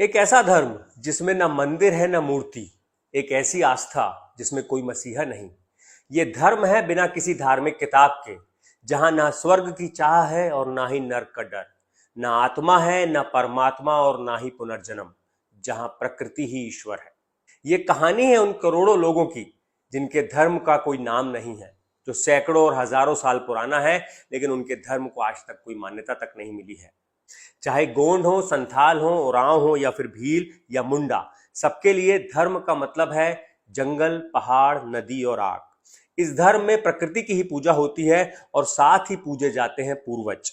एक ऐसा धर्म जिसमें ना मंदिर है ना मूर्ति, एक ऐसी आस्था जिसमें कोई मसीहा नहीं। ये धर्म है बिना किसी धार्मिक किताब के, जहां ना स्वर्ग की चाह है और ना ही नर्क का डर, ना आत्मा है ना परमात्मा और ना ही पुनर्जन्म, जहां प्रकृति ही ईश्वर है। ये कहानी है उन करोड़ों लोगों की जिनके धर्म का कोई नाम नहीं है, जो सैकड़ों और हजारों साल पुराना है, लेकिन उनके धर्म को आज तक कोई मान्यता तक नहीं मिली है। चाहे गोंड हो, संथाल हो, उरांव हो या फिर भील या मुंडा, सबके लिए धर्म का मतलब है जंगल, पहाड़, नदी और आग। इस धर्म में प्रकृति की ही पूजा होती है और साथ ही पूजे जाते हैं पूर्वज।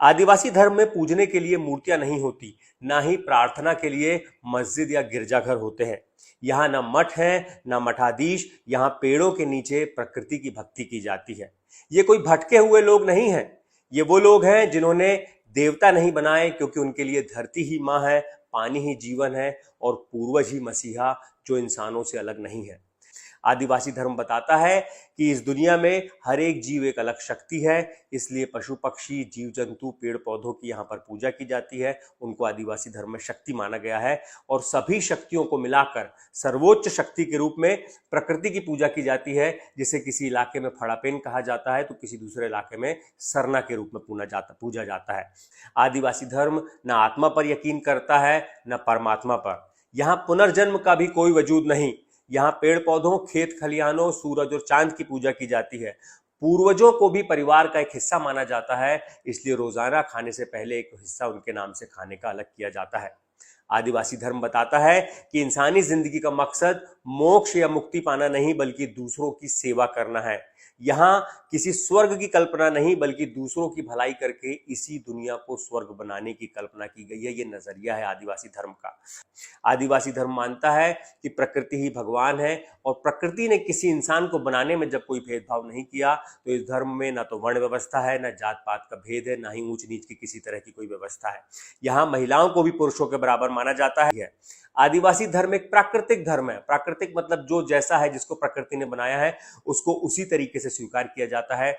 आदिवासी धर्म में पूजने के लिए मूर्तियां नहीं होती, ना ही प्रार्थना के लिए मस्जिद या गिरजाघर होते हैं। यहाँ ना मठ है ना मठाधीश, यहाँ पेड़ों के नीचे प्रकृति की भक्ति की जाती है। ये कोई भटके हुए लोग नहीं हैं, ये वो लोग हैं जिन्होंने देवता नहीं बनाए, क्योंकि उनके लिए धरती ही माँ है, पानी ही जीवन है और पूर्वज ही मसीहा, जो इंसानों से अलग नहीं है। आदिवासी धर्म बताता है कि इस दुनिया में हर एक जीव एक अलग शक्ति है, इसलिए पशु पक्षी, जीव जंतु, पेड़ पौधों की यहाँ पर पूजा की जाती है। उनको आदिवासी धर्म में शक्ति माना गया है और सभी शक्तियों को मिलाकर सर्वोच्च शक्ति के रूप में प्रकृति की पूजा की जाती है, जिसे किसी इलाके में फड़ापेन कहा जाता है तो किसी दूसरे इलाके में सरना के रूप में पूजा जाता है। आदिवासी धर्म न आत्मा पर यकीन करता है न परमात्मा पर। यहाँ पुनर्जन्म का भी कोई वजूद नहीं। यहाँ पेड़ पौधों, खेत खलिहानों, सूरज और चांद की पूजा की जाती है। पूर्वजों को भी परिवार का एक हिस्सा माना जाता है, इसलिए रोजाना खाने से पहले एक हिस्सा उनके नाम से खाने का अलग किया जाता है। आदिवासी धर्म बताता है कि इंसानी जिंदगी का मकसद मोक्ष या मुक्ति पाना नहीं, बल्कि दूसरों की सेवा करना है। यहाँ किसी स्वर्ग की कल्पना नहीं, बल्कि दूसरों की भलाई करके इसी दुनिया को स्वर्ग बनाने की कल्पना की गई है। ये नजरिया है आदिवासी धर्म का। आदिवासी धर्म मानता है कि प्रकृति ही भगवान है और प्रकृति ने किसी इंसान को बनाने में जब कोई भेदभाव नहीं किया, तो इस धर्म में ना तो वर्ण व्यवस्था है, ना जात पात का भेद है, ना ही ऊंच नीच की किसी तरह की कोई व्यवस्था है। यहाँ महिलाओं को भी पुरुषों के बराबर माना जाता है। आदिवासी धर्म एक प्राकृतिक धर्म है। प्राकृतिक मतलब जो जैसा है, जिसको प्रकृति ने बनाया है उसको उसी तरीके से स्वीकार किया जाता है।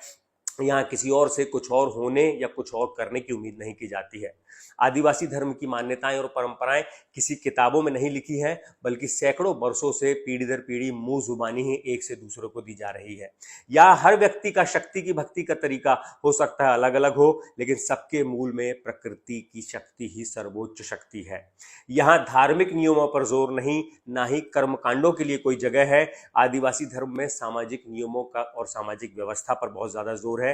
यहाँ किसी और से कुछ और होने या कुछ और करने की उम्मीद नहीं की जाती है। आदिवासी धर्म की मान्यताएं और परंपराएं किसी किताबों में नहीं लिखी हैं, बल्कि सैकड़ों वर्षों से पीढ़ी दर पीढ़ी मुंह जुबानी ही एक से दूसरे को दी जा रही है। यहाँ हर व्यक्ति का शक्ति की भक्ति का तरीका हो सकता है अलग अलग हो, लेकिन सबके मूल में प्रकृति की शक्ति ही सर्वोच्च शक्ति है। यहाँ धार्मिक नियमों पर जोर नहीं, ना ही कर्मकांडों के लिए कोई जगह है। आदिवासी धर्म में सामाजिक नियमों का और सामाजिक व्यवस्था पर बहुत ज्यादा जोर है।